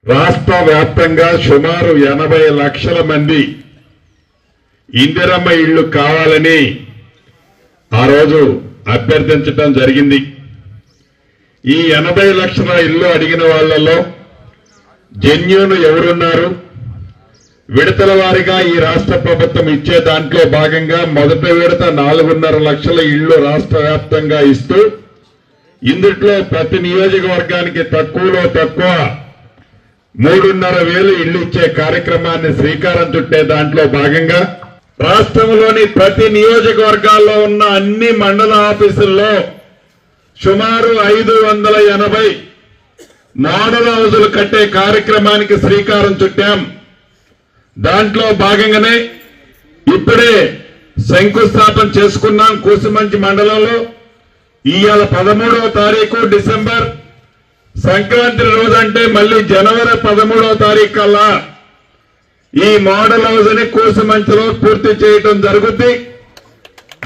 రాష్ట్ర వ్యాప్తంగా సుమారు 80 లక్షల మంది ఇందిరమ్మ ఇళ్లు కావాలని ఆ రోజు అభ్యర్థించడం జరిగింది. ఈ 80 లక్షల ఇళ్లు అడిగిన వాళ్ళలో జెన్యూన్ ఎవరున్నారు? విడతల వారీగా ఈ రాష్ట్ర ప్రభుత్వం ఇచ్చే దాంట్లో భాగంగా మొదటి విడత 4.5 లక్షల ఇళ్లు రాష్ట్ర వ్యాప్తంగా ఇస్తూ ఇందులో ప్రతి నియోజకవర్గానికి తక్కువలో తక్కువ 3,500 ఇళ్లు ఇచ్చే కార్యక్రమాన్ని శ్రీకారం చుట్టే దాంట్లో భాగంగా రాష్ట్రంలోని ప్రతి నియోజకవర్గాల్లో ఉన్న అన్ని మండల ఆఫీసుల్లో సుమారు 580 మోడల్ హౌజులు కట్టే కార్యక్రమానికి శ్రీకారం చుట్టాం. దాంట్లో భాగంగానే ఇప్పుడే శంకుస్థాపన చేసుకున్నాం. కూసుమంచి మండలంలో ఇవాళ 13వ తారీఖు డిసెంబర్ సంక్రాంతి రోజు అంటే మళ్ళీ జనవరి 13వ తారీఖు కల్లా ఈ మోడల్ హౌస్ ని కూసుమంచిలో పూర్తి చేయటం జరుగుతుంది.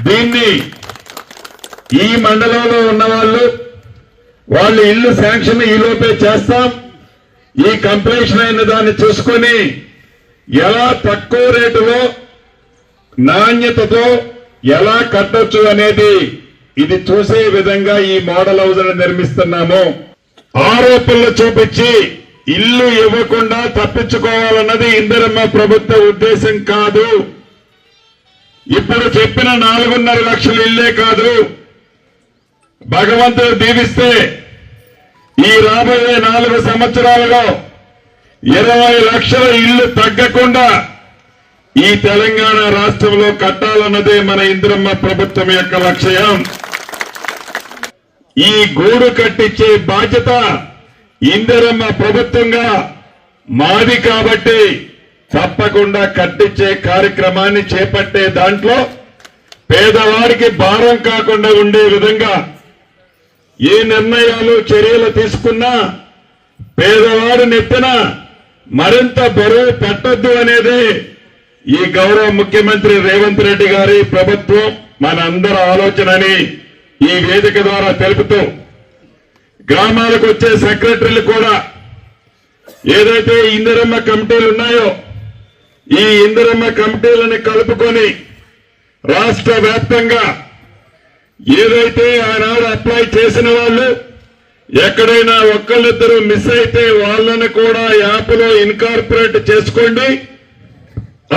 దీన్ని ఈ మండలంలో ఉన్న వాళ్ళు ఇల్లు శాంక్షన్ ఈలోపే చేస్తాం. ఈ కంప్లీషన్ అయిన దాన్ని చూసుకొని ఎలా తక్కువ రేటులో నాణ్యతతో ఎలా కట్టొచ్చు అనేది ఇది చూసే విధంగా ఈ మోడల్ హౌస్ నిర్మిస్తున్నాము. ఆరోపణలు చూపించి ఇల్లు ఇవ్వకుండా తప్పించుకోవాలన్నది ఇందిరమ్మ ప్రభుత్వ ఉద్దేశం కాదు. ఇప్పుడు చెప్పిన 4.5 లక్షల ఇల్లే కాదు, భగవంతుడు దీవిస్తే ఈ రాబోయే 4 సంవత్సరాలలో 20 లక్షల ఇళ్లు తగ్గకుండా ఈ తెలంగాణ రాష్ట్రంలో కట్టాలన్నదే మన ఇందిరమ్మ ప్రభుత్వం యొక్క లక్ష్యం. ఈ గూడు కట్టించే బాధ్యత ఇందిరమ్మ ప్రభుత్వంగా మాది కాబట్టి తప్పకుండా కట్టించే కార్యక్రమాన్ని చేపట్టే దాంట్లో పేదవాడికి భారం కాకుండా ఉండే విధంగా ఏ నిర్ణయాలు చర్యలు తీసుకున్నా పేదవాడి నెత్తిన మరింత బరువు పెట్టొద్దు అనేది ఈ గౌరవ ముఖ్యమంత్రి రేవంత్ రెడ్డి గారి ప్రభుత్వం మనందరి ఆలోచనని ఈ వేదిక ద్వారా తెలుపుతూ గ్రామాలకు వచ్చే సెక్రటరీలు కూడా ఏదైతే ఇందిరమ్మ కమిటీలు ఉన్నాయో ఈ ఇందిరమ్మ కమిటీలను కలుపుకొని రాష్ట్ర వ్యాప్తంగా ఏదైతే ఆనాడు అప్లై చేసిన వాళ్ళు ఎక్కడైనా ఒక్కళ్ళిద్దరూ మిస్ అయితే వాళ్ళని కూడా యాప్లో ఇన్కార్పొరేట్ చేసుకోండి.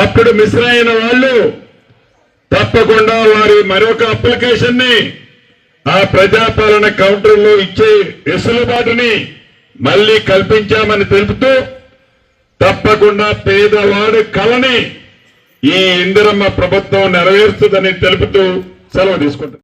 అప్పుడు మిస్ అయిన వాళ్ళు తప్పకుండా వారి మరొక అప్లికేషన్ ని ఆ ప్రజాపాలన కౌంటర్లో ఇచ్చే వెసులుబాటుని మళ్లీ కల్పించామని తెలుపుతూ తప్పకుండా పేదవాడి కలని ఈ ఇందిరమ్మ ప్రభుత్వం నెరవేరుస్తుందని తెలుపుతూ సెలవు తీసుకుంటాం.